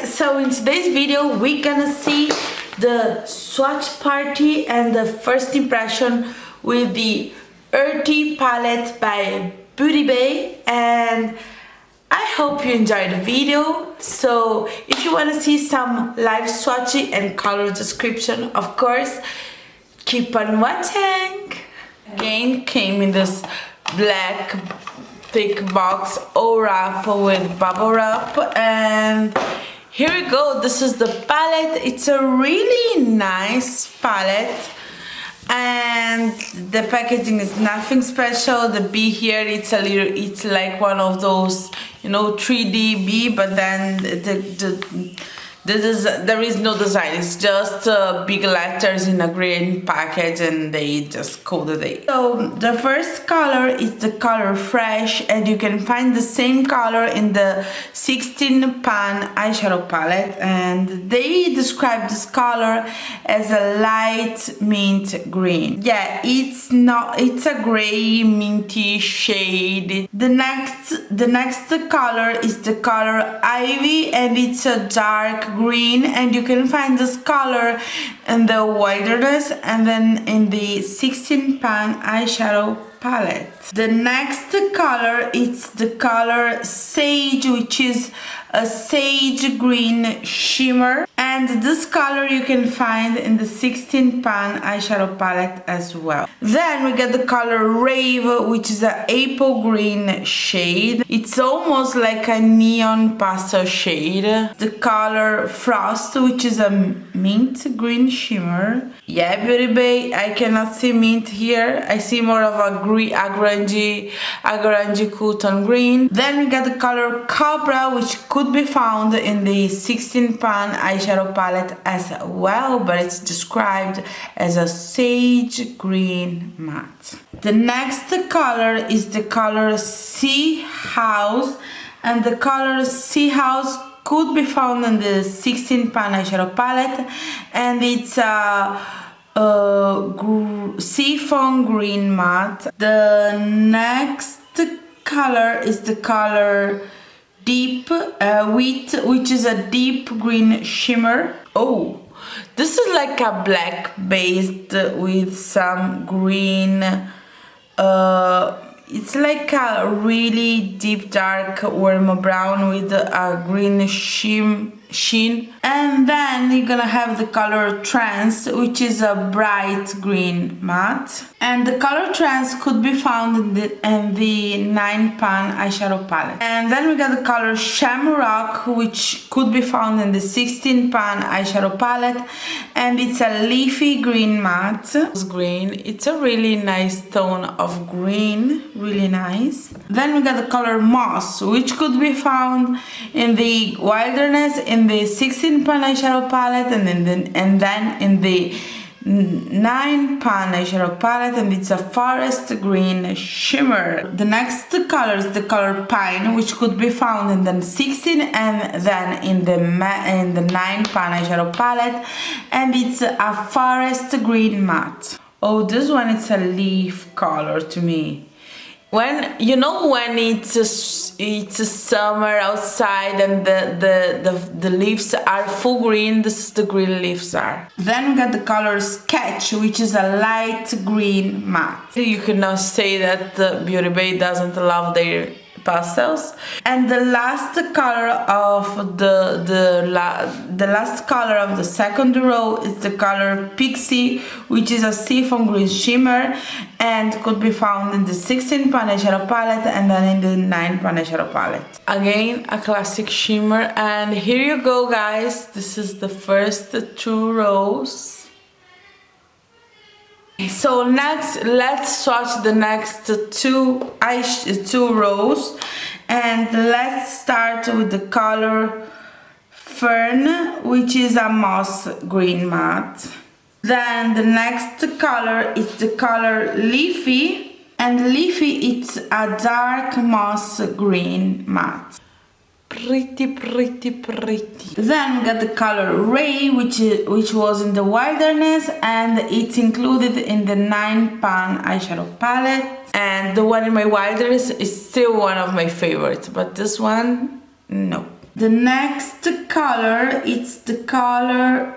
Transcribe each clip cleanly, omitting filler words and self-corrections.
so in today's video we're gonna see the swatch party and the first impression with the Earthy palette by Beauty Bay, and I hope you enjoyed the video. So if you want to see some live swatching and color description, of course, keep on watching. Again, came in this black thick box all wrapped with bubble wrap, and here we go. This is the palette. It's a really nice palette, and the packaging is nothing special. The bee here, it's like one of those, you know, 3D bee, but then there is no design. It's just big letters in a green package, and they just coded it. So the first color is the color Fresh, and you can find the same color in the 16 pan eyeshadow palette, and they describe this color as a light mint green. Yeah, it's a gray minty shade. The next color is the color Ivy, and it's a dark green, and you can find this color in the Wilderness and then in the 16 pan eyeshadow palette. The next color is the color Sage, which is a sage green shimmer, and this color you can find in the 16 pan eyeshadow palette as well. Then we get the color Rave, which is an apple green shade. It's almost like a neon pastel shade. The color Frost, which is a mint green shimmer. Yeah, Beauty Bay, I cannot see mint here. I see more of a grungy cotton green. Then we got the color Cobra, which could be found in the 16 pan eyeshadow palette as well, but it's described as a sage green matte. The next color is the color Sea House, and the color Sea House could be found in the 16 pan eyeshadow palette, and it's a seafoam green matte. The next color is the color Deep Wheat, which is a deep green shimmer. Oh, this is like a black based with some green. It's like a really deep dark warm brown with a green sheen. And then you're gonna have the color Trance, which is a bright green matte, and the color Trance could be found in the 9 pan eyeshadow palette. And then we got the color Shamrock, which could be found in the 16 pan eyeshadow palette, and it's a leafy green matte. It's green. It's a really nice tone of green, really nice. Then we got the color Moss, which could be found in the Wilderness, in the 16 pan eyeshadow palette, and then in the 9 pan eyeshadow palette, and it's a forest green shimmer. The next color is the color Pine, which could be found in the 16 and then in the 9 pan eyeshadow palette, and it's a forest green matte. Oh, this one is a leaf color to me. When it's summer outside and the leaves are full green, this is the green leaves are. Then we got the color Sketch, which is a light green matte. You cannot say that the Beauty Bay doesn't love their pastels. And the last color of the last color of the second row is the color Pixie, which is a seafoam green shimmer, and could be found in the 16 pan eyeshadow palette and then in the 9 pan eyeshadow palette. Again, a classic shimmer. And here you go, guys. This is the first 2 rows. So next, let's swatch the next two rows, and let's start with the color Fern, which is a moss green matte. Then the next color is the color Leafy, and Leafy it's a dark moss green matte. Pretty. Then we got the color Ray, which was in the Wilderness, and it's included in the 9 pan eyeshadow palette. And the one in my Wilderness is still one of my favorites, but this one, no. The next color, it's the color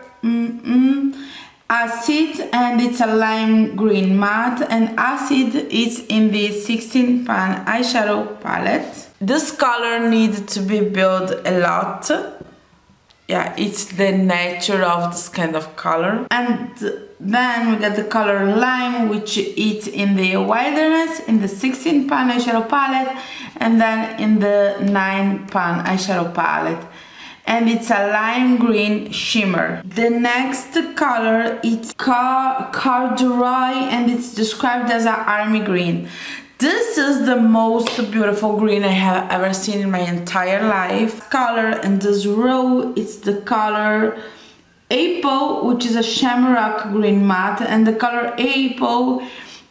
Acid, and it's a lime green matte, and Acid is in the 16 pan eyeshadow palette. This color needs to be built a lot. Yeah, it's the nature of this kind of color. And then we got the color Lime, which is in the Wilderness, in the 16 pan eyeshadow palette, and then in the 9 pan eyeshadow palette. And it's a lime green shimmer. The next color is Corduroy, and it's described as an army green. This is the most beautiful green I have ever seen in my entire life. Color in this row, it's the color Apple, which is a shamrock green matte, and the color Apple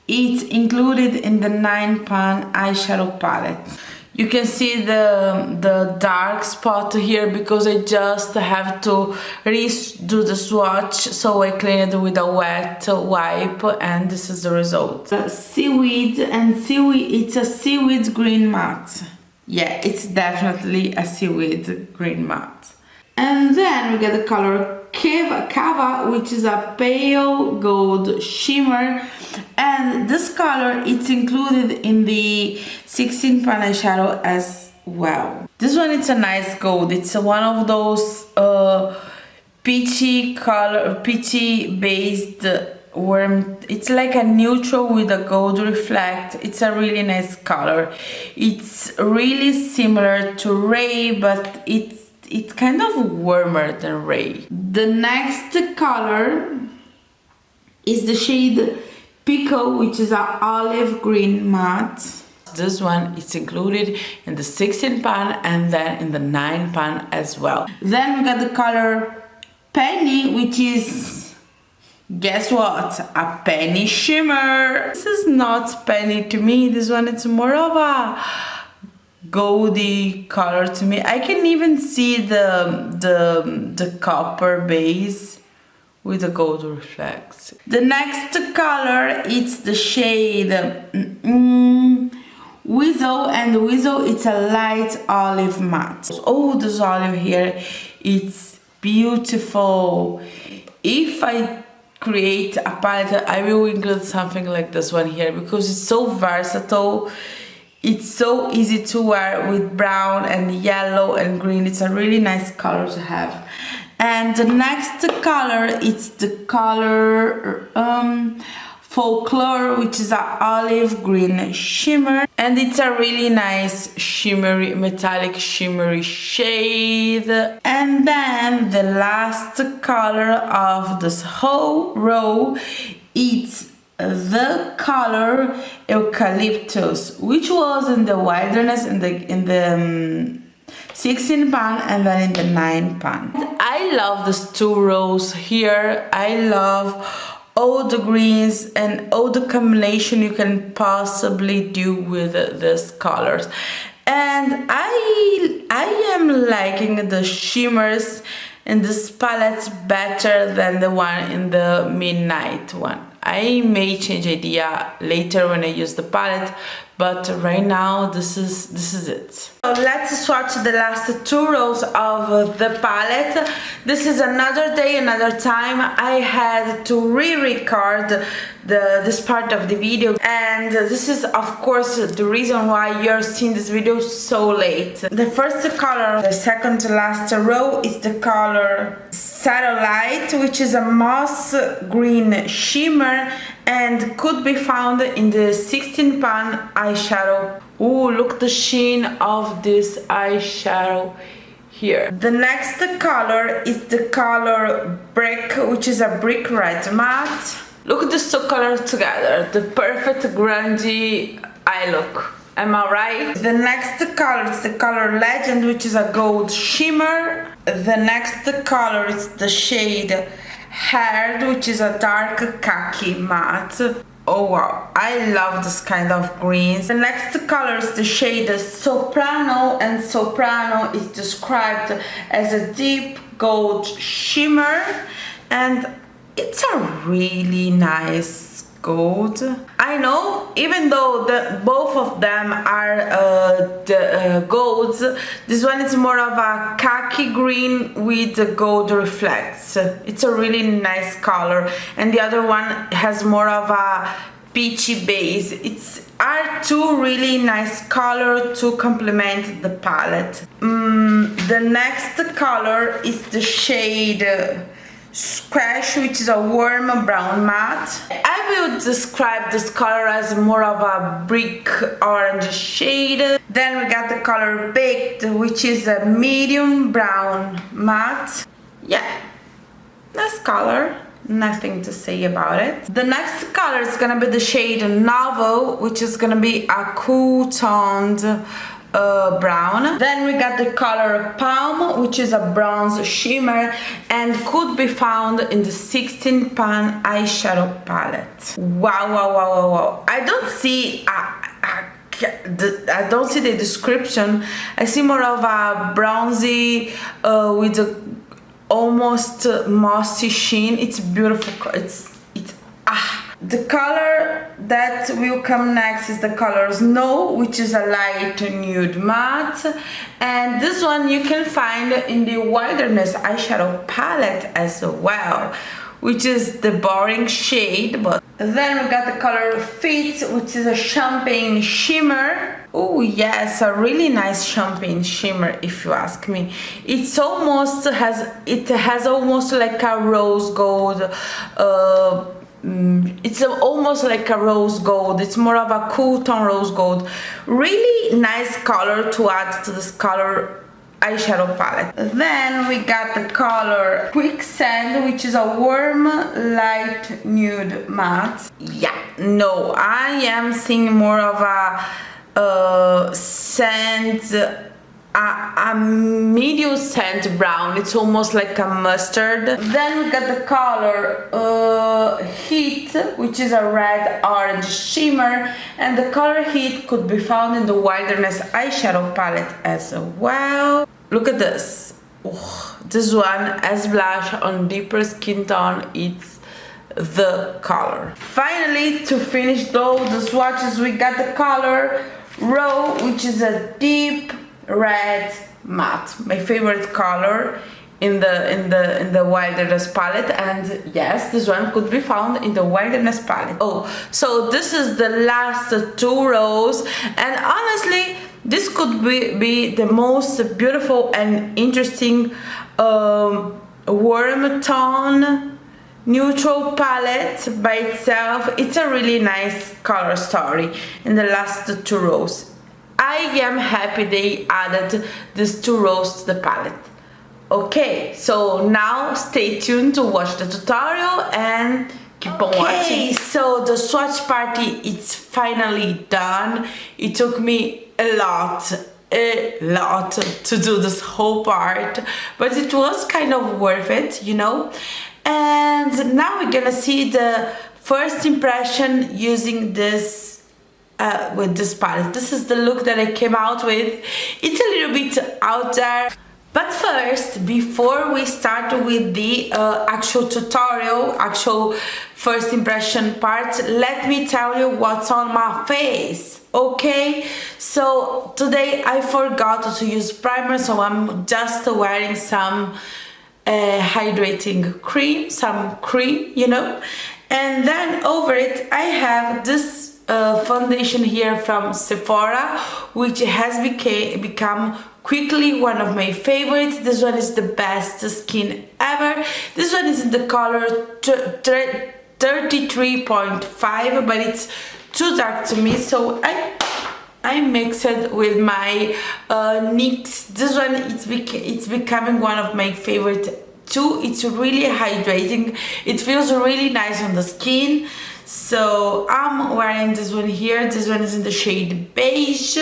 is included in the 9 pan eyeshadow palette. You can see the dark spot here because I just have to redo the swatch, so I clean it with a wet wipe, and this is the result. Seaweed, and seaweed, it's a seaweed green matte. Yeah, it's definitely a seaweed green matte. And then we get the color Cava, which is a pale gold shimmer, and this color it's included in the 16 pan eyeshadow as well. This one, it's a nice gold. It's one of those peachy based worm. It's like a neutral with a gold reflect. It's a really nice color. It's really similar to Ray, but it's kind of warmer than Ray. The next color is the shade Pico, which is an olive green matte. This one is included in the 16 pan and then in the 9 pan as well. Then we got the color Penny, which is, guess what? A penny shimmer. This is not penny to me. This one, it's more of a goldy color to me. I can even see the copper base with the gold reflects. The next color is the shade Weasel, and Weasel, it's a light olive matte. Oh, this olive here, it's beautiful. If I create a palette, I will include something like this one here because it's so versatile. It's so easy to wear with brown and yellow and green. It's a really nice color to have. And the next color, it's the color Folklore, which is an olive green shimmer, and it's a really nice shimmery, metallic shimmery shade. And then the last color of this whole row, it's the color Eucalyptus, which was in the Wilderness in the 16 pan and then in the 9 pan. I love these two rows here. I love all the greens and all the combination you can possibly do with these colors. And I am liking the shimmers in this palette better than the one in the midnight one. I may change idea later when I use the palette, but right now this is it. So let's swatch the last two rows of the palette. This is another day, another time. I had to re-record this part of the video, and this is of course the reason why you're seeing this video so late. The first color, the second to last row, is the color Satellite, which is a moss green shimmer and could be found in the 16 pan eyeshadow. Ooh, look the sheen of this eyeshadow here. The next color is the color Brick, which is a brick red matte. Look at these two colors together, the perfect grungy eye look. Am I right? The next color is the color Legend, which is a gold shimmer. The next color is the shade Haired, which is a dark khaki matte. Oh wow, I love this kind of greens. The next color is the shade Soprano, and Soprano is described as a deep gold shimmer, and it's a really nice gold. I know, even though both of them are golds, this one is more of a khaki green with the gold reflects. It's a really nice color, and the other one has more of a peachy base. Are two really nice color to complement the palette. The next color is the shade Swatch, which is a warm brown matte. I will describe this color as more of a brick orange shade. Then we got the color Baked, which is a medium brown matte. Yeah, nice color. Nothing to say about it. The next color is gonna be the shade Novel, which is gonna be a cool toned brown. Then we got the color Palm, which is a bronze shimmer and could be found in the 16 pan eyeshadow palette. Wow, wow, wow, wow, wow. I don't see the description. I see more of a bronzy with a almost mossy sheen. It's beautiful. The color that will come next is the color Snow, which is a light nude matte, and this one you can find in the Wilderness eyeshadow palette as well, which is the boring shade. But then we got the color Fit, which is a champagne shimmer. Oh yes, a really nice champagne shimmer, if you ask me. It has almost like a rose gold. It's almost like a rose gold. It's more of a cool tone rose gold. Really nice color to add to this color eyeshadow palette. Then we got the color Quicksand, which is a warm light nude matte. Yeah, no, I am seeing more of a sand, a medium scent brown. It's almost like a mustard. Then we got the color Heat, which is a red orange shimmer, and the color Heat could be found in the Wilderness eyeshadow palette as well. Look at this. Oh, this one as blush on deeper skin tone. It's the color. Finally, to finish though the swatches, we got the color Raw, which is a deep red matte, my favorite color in the Wilderness palette. And yes, this one could be found in the Wilderness palette. Oh, so this is the last two rows, and honestly this could be the most beautiful and interesting warm tone neutral palette by itself. It's a really nice color story in the last two rows. I am happy they added these two rows to the palette. Okay, so now stay tuned to watch the tutorial and keep on watching. So the swatch party is finally done. It took me a lot to do this whole part, but it was kind of worth it, you know. And now we're gonna see the first impression using this with this palette. This is the look that I came out with. It's a little bit out there, but first, before we start with the actual tutorial, actual first impression part, let me tell you what's on my face. Okay, so today I forgot to use primer, so I'm just wearing some hydrating cream, some cream, you know, and then over it I have this foundation here from Sephora, which has become quickly one of my favorites. This one is the best skin ever. This one is in the color 33.5, but it's too dark to me, so I mix it with my NYX. This one it's becoming one of my favorite too. It's really hydrating. It feels really nice on the skin. So I'm wearing this one here. This one is in the shade Beige.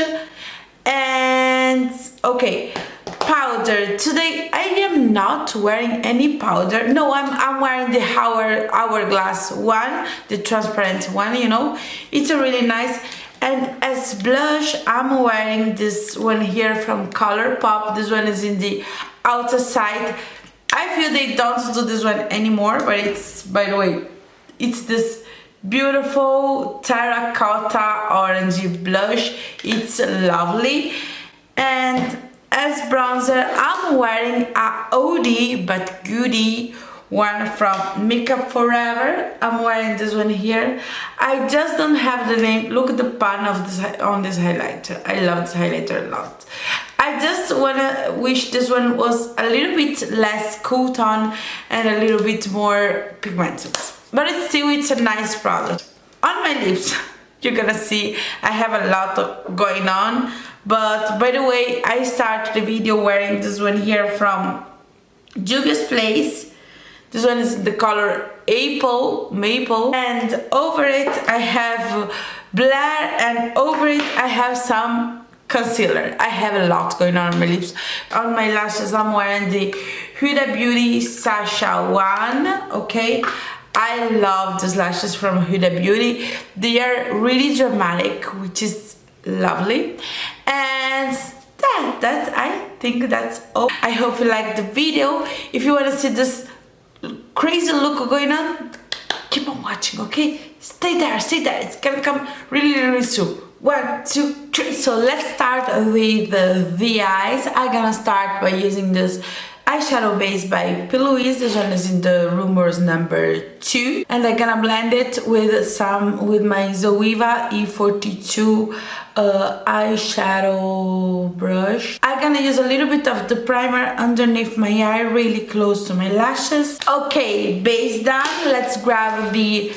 And okay, powder. Today I am not wearing any powder. No, I'm wearing the Hourglass one, the transparent one, you know. It's a really nice. And as blush, I'm wearing this one here from ColourPop. This one is in the outer side. I feel they don't do this one anymore, but it's, by the way, it's this beautiful terracotta orangey blush. It's lovely. And as bronzer, I'm wearing a oldie but goodie one from Makeup Forever. I'm wearing this one here. I just don't have the name. Look at the pan of this on this highlighter. I love this highlighter a lot. I just wanna wish this one was a little bit less cool tone and a little bit more pigmented. But it's a nice product. On my lips, you're gonna see I have a lot going on. But by the way, I started the video wearing this one here from Juvia's Place. This one is the color Maple, and over it I have Blair, and over it I have some concealer. I have a lot going on my lips. On my lashes, I'm wearing the Huda Beauty Sasha one, okay? I love these lashes from Huda Beauty. They are really dramatic, which is lovely. And I think that's all. I hope you liked the video. If you want to see this crazy look going on, keep on watching, okay? Stay there, it's gonna come really soon. 1, 2, 3. So let's start with the eyes. I'm gonna start by using this eyeshadow base by P. Louise. This one is in the Rumors number 2, and I'm gonna blend it with my Zoeva E42 eyeshadow brush. I'm gonna use a little bit of the primer underneath my eye, really close to my lashes. Okay, base done. Let's grab the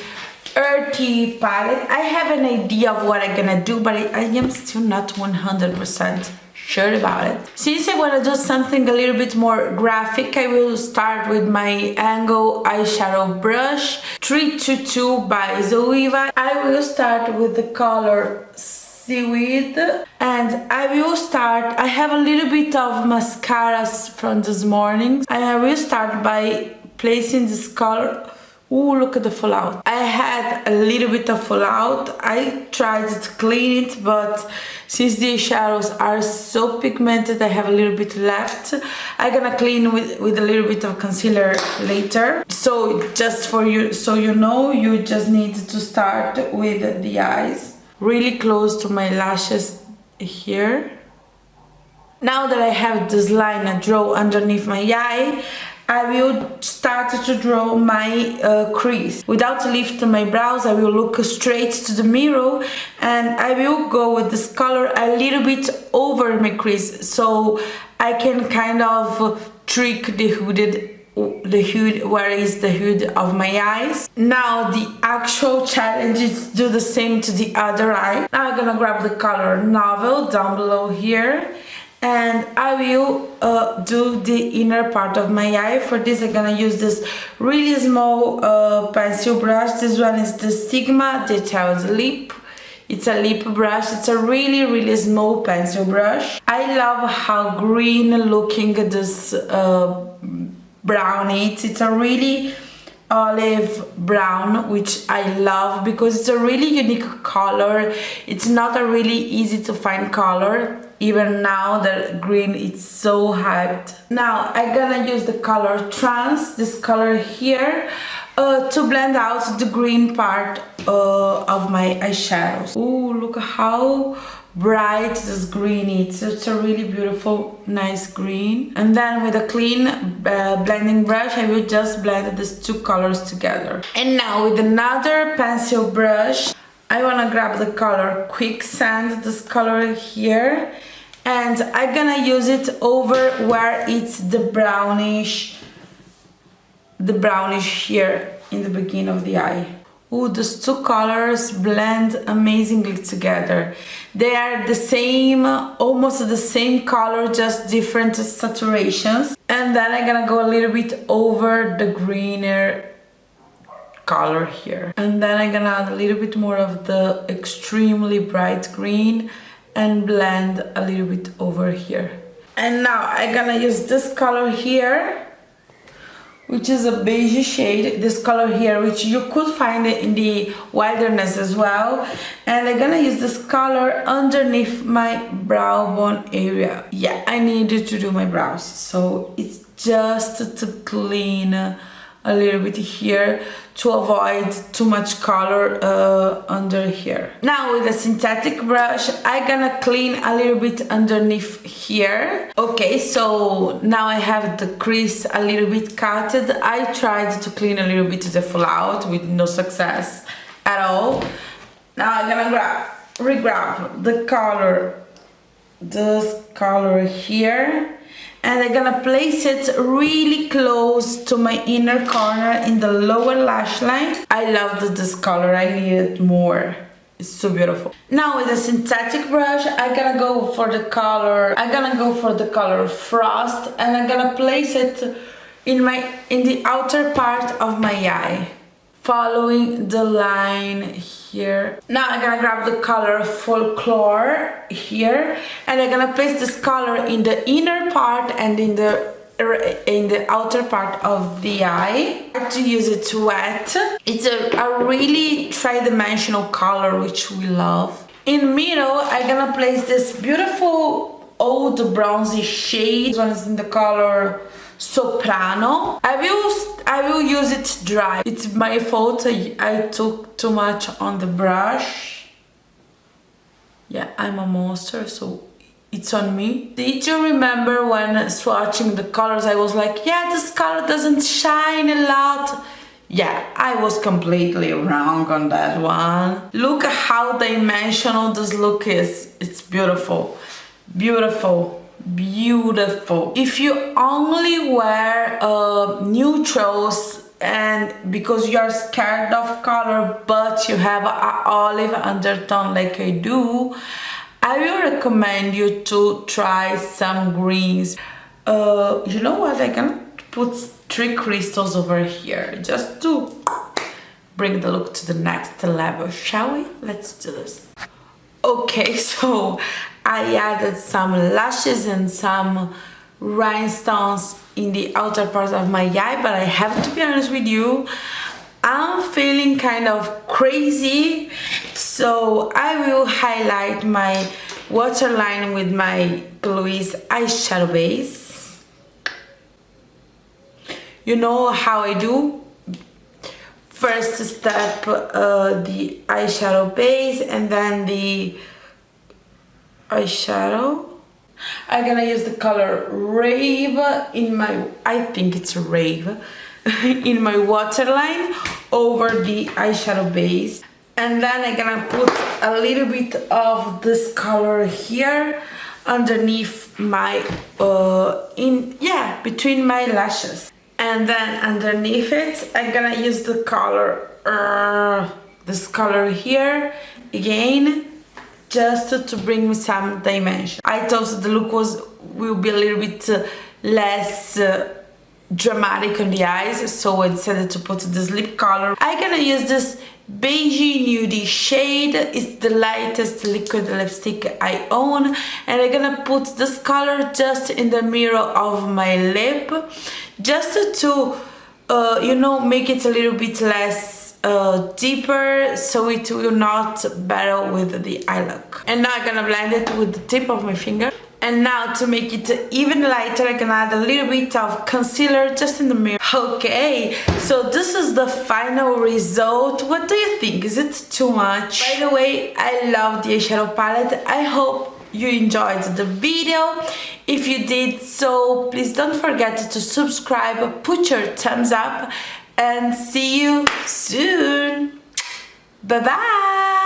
Earthy palette. I have an idea of what I'm gonna do, but I am still not 100% sure about it. Since I want to do something a little bit more graphic, I will start with my Angle eyeshadow brush 322 by Zoeva. I will start with the color Seaweed, and I have a little bit of mascaras from this morning, and I will start by placing this color. Ooh, look at the fallout. I had a little bit of fallout. I tried to clean it, but since the shadows are so pigmented, I have a little bit left. I'm gonna clean with a little bit of concealer later. So just for you, so you know, you just need to start with the eyes. Really close to my lashes here. Now that I have this line drawn underneath my eye, I will start to draw my crease. Without lifting my brows, I will look straight to the mirror, and I will go with this color a little bit over my crease, so I can kind of trick the hood where is the hood of my eyes. Now the actual challenge is to do the same to the other eye. Now I'm gonna grab the color Novel down below here, and I will do the inner part of my eye. For this I'm gonna use this really small pencil brush. This one is the Sigma Detailed Lip. It's a lip brush. It's a really small pencil brush. I love how green looking this brown is. It's a really olive brown, which I love because it's a really unique color. It's not a really easy to find color. Even now that green is so hyped. Now I'm gonna use the color Trance, this color here, to blend out the green part of my eyeshadows. Ooh, look how bright this green is. It's a really beautiful, nice green. And then with a clean blending brush, I will just blend these two colors together. And now with another pencil brush, I wanna grab the color Quicksand, this color here, and I'm gonna use it over where it's the brownish here in the beginning of the eye. Ooh, those two colors blend amazingly together. They are the same, almost the same color, just different saturations. And then I'm gonna go a little bit over the greener color here. And then I'm gonna add a little bit more of the extremely bright green and blend a little bit over here. And now I'm gonna use this color here, which is a beige shade, this color here, which you could find it in the Wilderness as well. And I'm gonna use this color underneath my brow bone area. Yeah, I needed to do my brows, so it's just to clean a little bit here to avoid too much color under here. Now with a synthetic brush, I'm gonna clean a little bit underneath here. Okay, so now I have the crease a little bit cutted. I tried to clean a little bit the fallout with no success at all. Now I'm gonna re-grab the color, this color here, and I'm gonna place it really close to my inner corner in the lower lash line. I loved this color, I need it more. It's so beautiful. Now with a synthetic brush, I'm gonna go for the color Frost, and I'm gonna place it in the outer part of my eye, following the line here. Now I'm gonna grab the color Folklore here, and I'm gonna place this color in the inner part and in the outer part of the eye. I like to use it wet. It's a really three-dimensional color, which we love. In middle, I'm gonna place this beautiful old bronzy shade. This one is in the color Soprano. I will use it dry. It's my fault, I took too much on the brush. Yeah, I'm a monster, so it's on me. Did you remember when swatching the colors I was like, yeah, this color doesn't shine a lot? Yeah, I was completely wrong on that one. Look how dimensional this look is. It's beautiful. Beautiful. Beautiful. If you only wear neutrals and because you are scared of color but you have an olive undertone like I do, I will recommend you to try some greens. You know what, I can put 3 crystals over here just to bring the look to the next level, shall we? Let's do this. Okay, so I added some lashes and some rhinestones in the outer part of my eye, but I have to be honest with you, I'm feeling kind of crazy, so I will highlight my waterline with my Louise eyeshadow base. You know how I do? First step, the eyeshadow base, and then the eyeshadow. I'm gonna use the color Rave in my, I think it's Rave, in my waterline over the eyeshadow base. And then I'm gonna put a little bit of this color here underneath my, between my lashes. And then underneath it, I'm gonna use the color, this color here, again, just to bring me some dimension. I thought the look will be a little bit less dramatic on the eyes, so I decided to put this lip color. I'm gonna use this beigey nudie shade. It's the lightest liquid lipstick I own, and I'm gonna put this color just in the mirror of my lip, just to you know, make it a little bit less deeper, so it will not battle with the eye look. And now I'm gonna blend it with the tip of my finger. And now to make it even lighter, I'm gonna add a little bit of concealer just in the mirror. Okay, so this is the final result. What do you think? Is it too much? By the way, I love the eyeshadow palette. I hope you enjoyed the video. If you did so, please don't forget to subscribe, put your thumbs up, and see you soon. Bye bye.